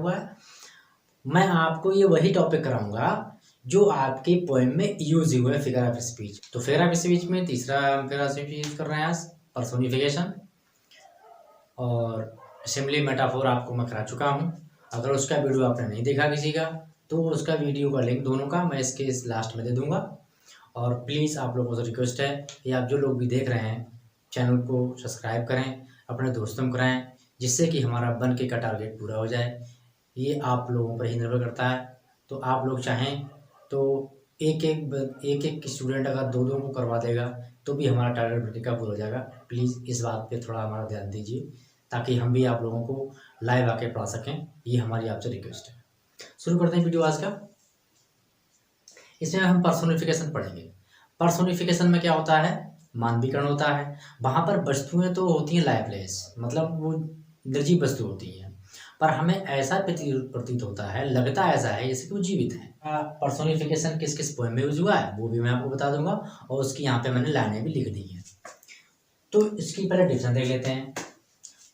हुआ है। मैं आपको ये वही टॉपिक कराऊंगा जो आपके पोएम में यूज हुआ है, फिगर ऑफ स्पीच। तो फिगर ऑफ स्पीच में तीसरा फिगर ऑफ स्पीच यूज कर रहे हैं आज पर्सोनिफिकेशन, और सिमिली मेटाफोर आपको मैं करा चुका हूँ। अगर उसका वीडियो आपने नहीं देखा किसी का, तो उसका वीडियो का लिंक दोनों का मैं इसके लास्ट में दे दूंगा। और प्लीज़ आप लोगों से रिक्वेस्ट है कि आप जो लोग भी देख रहे हैं चैनल को सब्सक्राइब करें, अपने दोस्तों को कराएं, जिससे कि हमारा बन के का टारगेट पूरा हो जाए। ये आप लोगों पर ही निर्भर करता है। तो आप लोग चाहें तो एक एक स्टूडेंट अगर दो को करवा देगा तो भी हमारा टारगेट बनने का पूरा हो जाएगा। प्लीज़ इस बात पे थोड़ा हमारा ध्यान दीजिए, ताकि हम भी आप लोगों को लाइव आके पढ़ा सकें। ये हमारी आपसे रिक्वेस्ट है। शुरू करते हैं वीडियो आज का। इसमें हम पर्सोनिफिकेशन पढ़ेंगे। पर्सोनिफिकेशन में क्या होता है, मानवीकरण होता है। वहाँ पर वस्तुएं तो होती हैं लाइफलेस, मतलब वो निर्जीव वस्तु होती हैं, पर हमें ऐसा प्रतीत होता है, लगता ऐसा है जैसे कि वो जीवित है। पर्सोनिफिकेशन किस किस पोएम में यूज हुआ है वो भी मैं आपको बता दूंगा, और उसकी यहाँ पे मैंने लाइनें भी लिख दी हैं। तो इसकी पहले डिफिनेशन देख लेते हैं।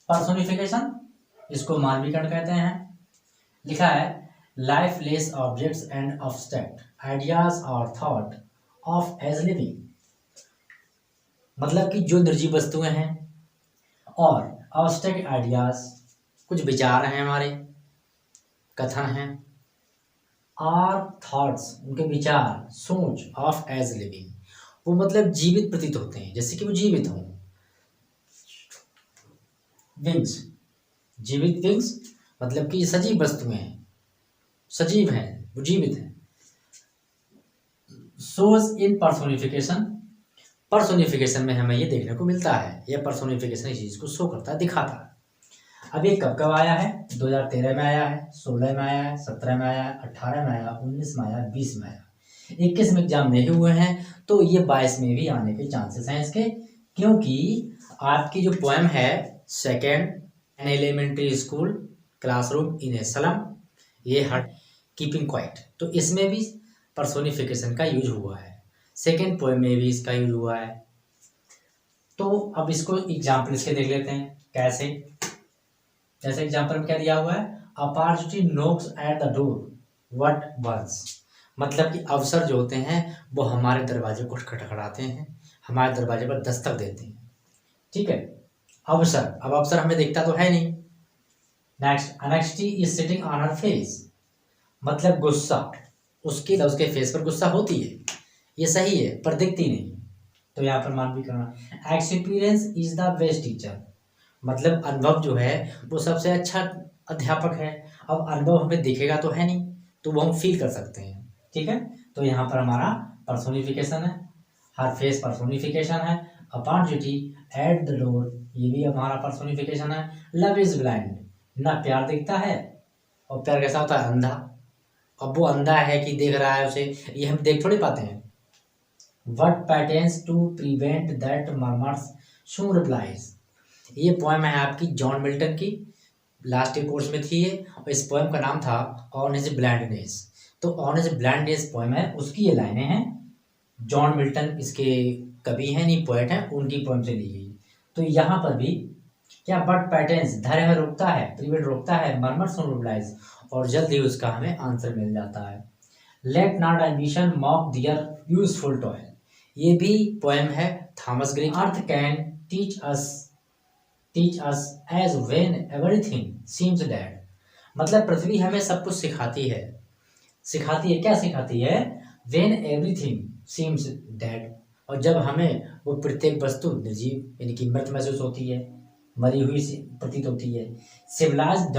पर्सोनिफिकेशन, इसको मानवीकरण कहते हैं। लिखा है lifeless objects and abstract ideas और थॉट ऑफ एज लिविंग, मतलब कि जो निर्जीव वस्तुएं हैं और abstract आइडियाज, कुछ विचार हैं हमारे, कथन हैं, और थॉट्स, उनके विचार, सोच, ऑफ एज लिविंग, वो मतलब जीवित प्रतीत होते हैं, जैसे कि वो जीवित हों। विंग्स, जीवित विंग्स मतलब कि सजीव वस्तुएं हैं, सजीव हैं, वो जीवित हैं। सोज इन पर्सोनिफिकेशन, पर्सोनिफिकेशन में हमें ये देखने को मिलता है, यह पर्सोनिफिकेशन इस चीज को शो करता है, दिखाता है। अब ये कब कब आया है, 2013 में आया है, 16 में आया है, 17 में आया है, 18 में आया, 19 में आया, 20 में आया, 21 में एग्जाम नहीं हुए हैं, तो ये 22 में भी आने के चांसेस हैं इसके, क्योंकि आपकी जो पोएम है second an elementary school classroom in a slum, ये हट कीपिंग क्वाइट, तो इसमें भी पर्सोनिफिकेशन का यूज हुआ है। सेकेंड पोएम में भी इसका यूज हुआ है। तो अब इसको एग्जाम्पल इसके देख लेते हैं कैसे। जैसे एग्जाम्पल में क्या दिया हुआ है, opportunity knocks at the door what once, मतलब कि अवसर जो होते हैं वो हमारे दरवाजे को खटखटाते हैं, हमारे दरवाजे पर दस्तक देते हैं। ठीक है, अवसर, अब अवसर हमें दिखता तो है नहीं। Next, anxiety is sitting on her face, मतलब गुस्सा, उसके फेस पर गुस्सा होती है, ये सही है, पर दिखती नहीं, तो यहाँ पर मान भी करना। Experience is the best teacher, मतलब अनुभव जो है वो सबसे अच्छा अध्यापक है। अब अनुभव हमें दिखेगा तो है नहीं, तो वो हम फील कर सकते हैं। ठीक है, तो यहाँ पर हमारा पर्सोनिफिकेशन है, हर फेस पर्सोनिफिकेशन है। अपॉर्चुनिटी एट द डोर, ये भी हमारा पर्सोनिफिकेशन है। लव इज ब्लाइंड, ना प्यार दिखता है, और प्यार कैसा होता है, अंधा। अब वो अंधा है कि देख रहा है उसे, ये हम देख थोड़ी पाते हैं। What patterns to prevent that murmurs soon replies, ये पोएम है आपकी जॉन मिल्टन की, लास्ट ईयर कोर्स में थी ये, और इस पोएम का नाम था ऑन हिज ब्लाइंडनेस। तो ऑन हिज ब्लाइंडनेस पोएम है, उसकी ये लाइनें हैं। जॉन मिल्टन इसके कवि हैं, नहीं पोएट हैं, उनकी पोएम से ली गई। तो यहाँ पर भी क्या, बट पैटर्न्स, धैर्य में रोकता है, प्रिवेंट रोकता है, मर्मर सुन रिप्लाइज, और जल्द ही उसका हमें आंसर मिल जाता है। Let not ambition mock their useful toil, ये भी पोएम है Thomas Green. Earth can teach us as when everything seems dead, मतलब पृथ्वी हमें सब कुछ सिखाती है। क्या सिखाती है, व्हेन एवरीथिंग सीम्स डेड, और जब हमें वो प्रत्येक वस्तु निर्जीव यानी कि मृत महसूस होती है, मरी हुई प्रतीत होती है। Civilised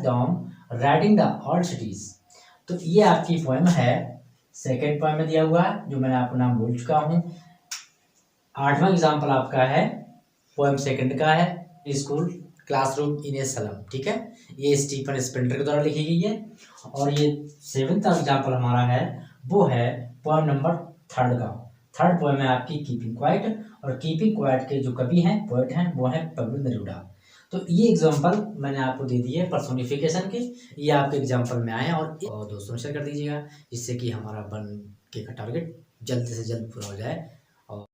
down riding the old cities, तो ये आपकी पोएम है, सेकेंड पोएम में दिया हुआ है, जो मैंने आपको नाम बोल चुका हूँ। 8वां एग्जाम्पल आपका है, पोएम सेकंड का है, school classroom in a slum. ठीक है, ये स्टीफन स्पिंडर के द्वारा लिखी गई है। और ये 7वां एग्जाम्पल हमारा है, वो है पोएम नंबर 3 का। थर्ड पोएम है आपकी कीपिंग क्वाइट, और कीपिंग क्वाइट के जो कवि हैं, पोएट हैं, वो है पब्लो नेरूदा। तो ये एग्जाम्पल मैंने आपको दे दिए पर्सोनिफिकेशन के, ये आपके एग्जाम्पल में आए, और दोस्तों शेयर कर दीजिएगा, जिससे कि हमारा बन के का टारगेट जल्द से जल्द पूरा हो जाए।